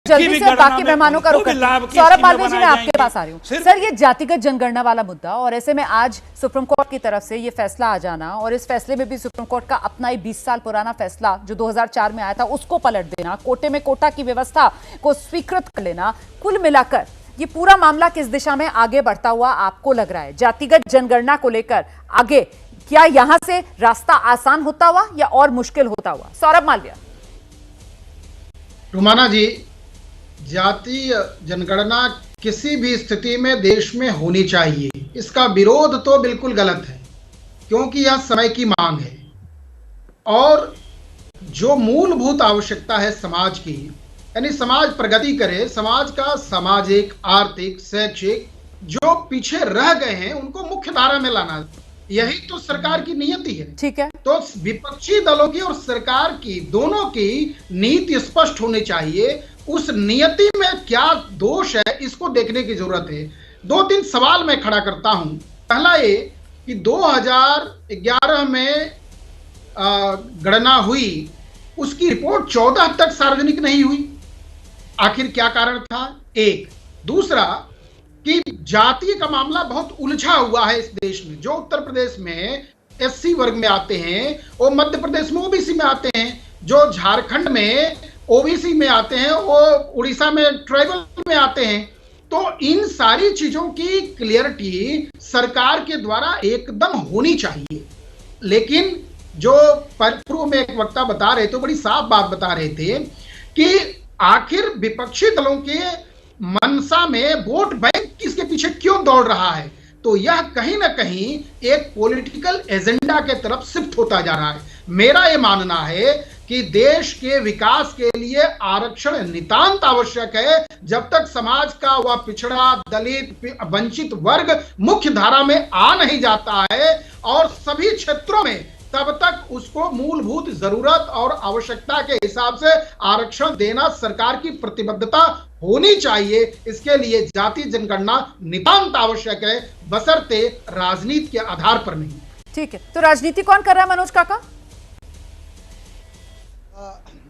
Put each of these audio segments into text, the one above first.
जल्दी से बाकी मेहमानों का रुख सौरभ मालवीय जी, मैं आपके पास आ रही हूँ। सर, ये जातिगत जनगणना वाला मुद्दा और ऐसे में आज सुप्रीम कोर्ट की तरफ से ये फैसला आ जाना और इस फैसले में भी सुप्रीम कोर्ट का अपना ही 20 साल पुराना फैसला जो 2004 में आया था उसको पलट देना, कोटे में कोटा की व्यवस्था को स्वीकृत कर लेना, कुल मिलाकर ये पूरा मामला किस दिशा में आगे बढ़ता हुआ आपको लग रहा है? जातिगत जनगणना को लेकर आगे क्या यहां से रास्ता आसान होता हुआ या और मुश्किल होता हुआ? सौरभ मालवीय। रुमाना जी, जातीय जनगणना किसी भी स्थिति में देश में होनी चाहिए, इसका विरोध तो बिल्कुल गलत है क्योंकि यह समय की मांग है और जो मूलभूत आवश्यकता है समाज की, यानी समाज प्रगति करे, समाज का सामाजिक, आर्थिक, शैक्षिक जो पीछे रह गए हैं उनको मुख्य धारा में लाना, यही तो सरकार की नीति है। ठीक है, तो विपक्षी दलों की और सरकार की दोनों की नीति स्पष्ट होनी चाहिए। उस नियति में क्या दोष है इसको देखने की जरूरत है। दो तीन सवाल मैं खड़ा करता हूं। पहला ये कि 2011 में गणना हुई, उसकी रिपोर्ट 14 तक सार्वजनिक नहीं हुई, आखिर क्या कारण था? एक। दूसरा कि जाति का मामला बहुत उलझा हुआ है इस देश में। जो उत्तर प्रदेश में एससी वर्ग में आते हैं वो मध्य प्रदेश में ओबीसी में आते हैं, जो झारखंड में ओबीसी में आते हैं वो उड़ीसा में ट्राइबल में आते हैं। तो इन सारी चीजों की क्लियरिटी सरकार के द्वारा एकदम होनी चाहिए। लेकिन जो पूर्व में एक वक्ता बता रहे थे, बड़ी साफ बात बता रहे थे कि आखिर विपक्षी दलों के मनसा में वोट बैंक किसके पीछे क्यों दौड़ रहा है। तो यह कहीं ना कहीं एक पॉलिटिकल एजेंडा के तरफ शिफ्ट होता जा रहा है। मेरा यह मानना है कि देश के विकास के लिए आरक्षण नितांत आवश्यक है। जब तक समाज का वह पिछड़ा, दलित, वंचित वर्ग मुख्य धारा में आ नहीं जाता है और सभी क्षेत्रों में, तब तक उसको मूलभूत जरूरत और आवश्यकता के हिसाब से आरक्षण देना सरकार की प्रतिबद्धता होनी चाहिए। इसके लिए जाति जनगणना नितांत आवश्यक है, बशर्ते राजनीति के आधार पर नहीं। ठीक है, तो राजनीति कौन कर रहा है मनोज काका?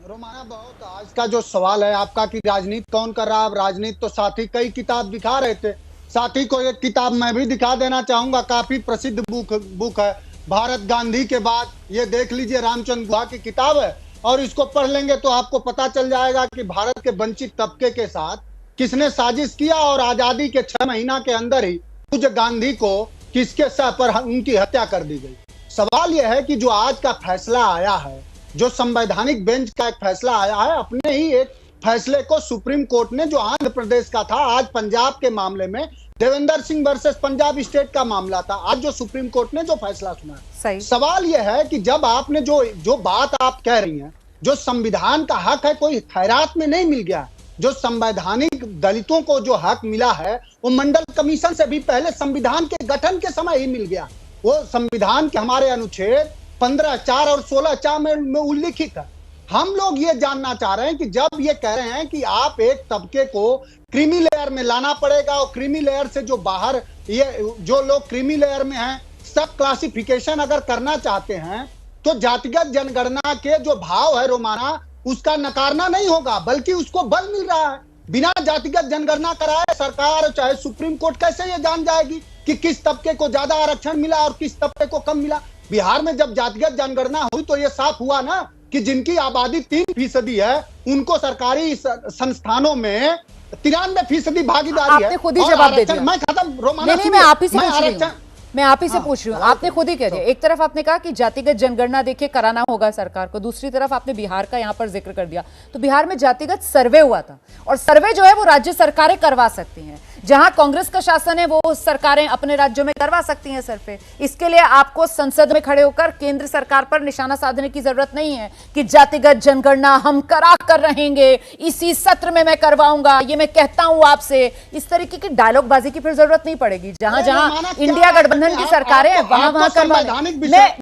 रोमाना, बहुत आज का जो सवाल है आपका कि राजनीति कौन कर रहा है, अब राजनीति तो साथी कई किताब दिखा रहे थे। साथी को एक किताब मैं भी दिखा देना चाहूंगा, काफी प्रसिद्ध बुक है, भारत गांधी के बाद। ये देख लीजिए, रामचंद्र गुहा की किताब है और इसको पढ़ लेंगे तो आपको पता चल जाएगा कि भारत के वंचित तबके के साथ किसने साजिश किया और आजादी के 6 महीना के अंदर ही पूज्य गांधी को किसके सह पर उनकी हत्या कर दी गई। सवाल यह है कि जो आज का फैसला आया है, जो संवैधानिक बेंच का एक फैसला आया है, अपने ही एक फैसले को सुप्रीम कोर्ट ने, जो आंध्र प्रदेश का था, आज पंजाब के मामले में देवेंद्र सिंह वर्सेस पंजाब स्टेट का मामला था, आज जो सुप्रीम कोर्ट ने जो फैसला सुना है। सवाल यह है कि जब आपने जो बात आप कह रही हैं, जो संविधान का हक है कोई खैरात में नहीं मिल गया। जो संवैधानिक दलितों को जो हक मिला है वो मंडल कमीशन से भी पहले संविधान के गठन के समय ही मिल गया। वो संविधान के हमारे अनुच्छेद 15(4) और 16(4) में उल्लिखित है। हम लोग ये जानना चाह रहे हैं कि जब ये कह रहे हैं कि आप एक तबके को क्रीमी लेयर में लाना पड़ेगा और क्रीमी लेयर से जो बाहर, ये जो लोग क्रीमी लेयर में हैं, सब क्लासिफिकेशन अगर करना चाहते हैं तो जातिगत जनगणना के जो भाव है रोमाना, उसका नकारना नहीं होगा, बल्कि उसको बल मिल रहा है। बिना जातिगत जनगणना कराए सरकार चाहे सुप्रीम कोर्ट कैसे ये जान जाएगी कि किस तबके को ज्यादा आरक्षण मिला और किस तबके को कम मिला। बिहार में जब जातिगत जनगणना हुई तो ये साफ हुआ ना कि जिनकी आबादी 3% है उनको सरकारी संस्थानों में 93% भागीदारी है। आपने खुद ही जवाब दे दिया। मैं खत्म रोमाना, मैं आप ही से पूछ रही हूं। मैं आप ही से पूछ रही हूँ, आपने खुद ही कह दिया। एक तरफ आपने कहा कि जातिगत जनगणना देखिए कराना होगा सरकार को, दूसरी तरफ आपने बिहार का यहाँ पर जिक्र कर दिया। तो बिहार में जातिगत सर्वे हुआ था और सर्वे जो है वो राज्य सरकारें करवा सकती हैं। जहां कांग्रेस का शासन है वो सरकारें अपने राज्यों में करवा सकती हैं सर्वे। इसके लिए आपको संसद में खड़े होकर केंद्र सरकार पर निशाना साधने की जरूरत नहीं है कि जातिगत जनगणना हम करा कर रहेंगे, इसी सत्र में मैं करवाऊंगा, ये मैं कहता हूं आपसे। इस तरीके की डायलॉगबाजी की फिर जरूरत नहीं पड़ेगी। जहां जहां इंडिया गठबंधन की सरकारें हैं वहां करवा।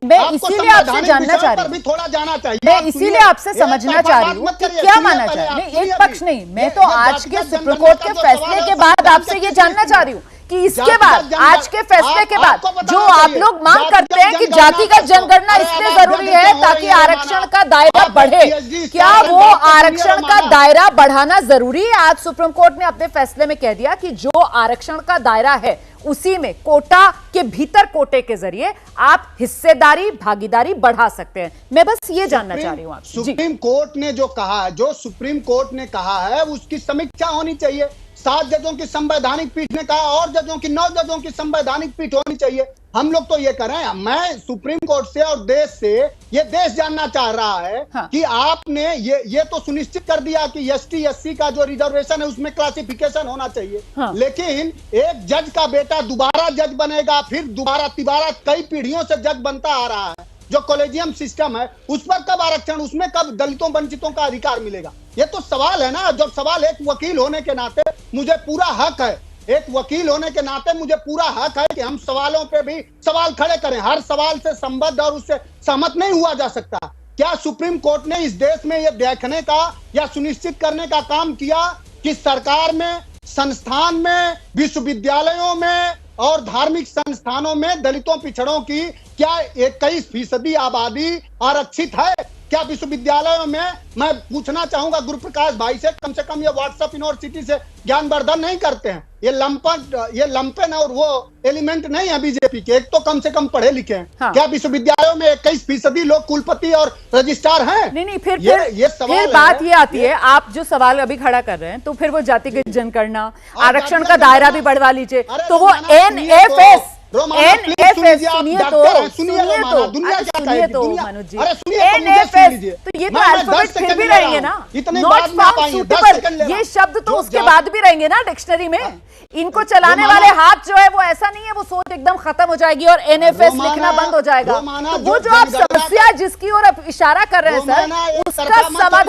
मैं इसीलिए आपसे जानना चाह रही हूँ, मैं इसीलिए आपसे समझना चाह रही हूँ कि क्या माना जाए। नहीं, एक पक्ष नहीं, मैं तो आज के सुप्रीम कोर्ट के फैसले के बाद आपसे ये जानना चाह रही हूँ कि इसके बाद आज के फैसले के बाद जो आप लोग मांग करते हैं कि जातिगत जनगणना इसलिए जरूरी है ताकि आरक्षण का दायरा बढ़े, क्या वो आरक्षण का दायरा बढ़ाना जरूरी है? आज सुप्रीम कोर्ट ने अपने फैसले में कह दिया कि जो आरक्षण का दायरा है उसी में कोटा के भीतर कोटे के जरिए आप हिस्सेदारी भागीदारी बढ़ा सकते हैं। मैं बस ये जानना चाह रही हूं आपसे। सुप्रीम कोर्ट ने जो कहा है, जो सुप्रीम कोर्ट ने कहा है उसकी समीक्षा होनी चाहिए। 7 जजों की संवैधानिक पीठ ने कहा और जजों की 9 जजों की संवैधानिक पीठ होनी चाहिए। हम लोग तो ये कर रहे हैं, मैं सुप्रीम कोर्ट से और देश से ये देश जानना चाह रहा है कि आपने ये तो सुनिश्चित कर दिया कि एसटी एससी का जो रिजर्वेशन है उसमें क्लासिफिकेशन होना चाहिए, लेकिन एक जज का बेटा दोबारा जज बनेगा, फिर दोबारा तिबारा कई पीढ़ियों से जज बनता आ रहा है। जो कॉलेजियम सिस्टम है उस पर कब आरक्षण, उसमें कब दलितों वंचितों का अधिकार मिलेगा? ये तो सवाल है ना। जब सवाल एक वकील होने के नाते मुझे पूरा हक है, एक वकील होने के नाते मुझे पूरा हक है कि हम सवालों पे भी सवाल खड़े करें। हर सवाल से संबद्ध और उससे सहमत नहीं हुआ जा सकता। क्या सुप्रीम कोर्ट ने इस देश में यह देखने का या सुनिश्चित करने का काम किया कि सरकार में, संस्थान में, विश्वविद्यालयों में और धार्मिक संस्थानों में दलितों पिछड़ों की क्या 21% आबादी आरक्षित है? क्या विश्वविद्यालयों में, मैं पूछना चाहूंगा गुरुप्रकाश भाई से कम ये व्हाट्सएप यूनिवर्सिटी से ज्ञानवर्धन नहीं करते हैं? ये लंपन और वो एलिमेंट नहीं है बीजेपी के, एक तो कम से कम पढ़े लिखे हैं। क्या विश्वविद्यालयों में 21% लोग कुलपति और रजिस्ट्रार हैं? नहीं, फिर बात ये आती है, आप जो सवाल अभी खड़ा कर रहे हैं तो फिर वो जातिगत जनगणना, आरक्षण का दायरा भी बढ़वा लीजिए, तो वो एनएफएस सुनिए तो मनोज जी, एनएफएस तो ये तो अल्फाबेट फिर भी रहेंगे ना, नॉट फाउंड सूटेबल ये शब्द तो उसके बाद भी रहेंगे ना डिक्शनरी में। इनको चलाने वाले हाथ जो है वो ऐसा नहीं है वो सोच एकदम खत्म हो जाएगी और एनएफएस लिखना बंद हो जाएगा। तो वो जो आप समस्या जिसकी ओर आप इशारा कर रहे हैं सर, उसका समाधान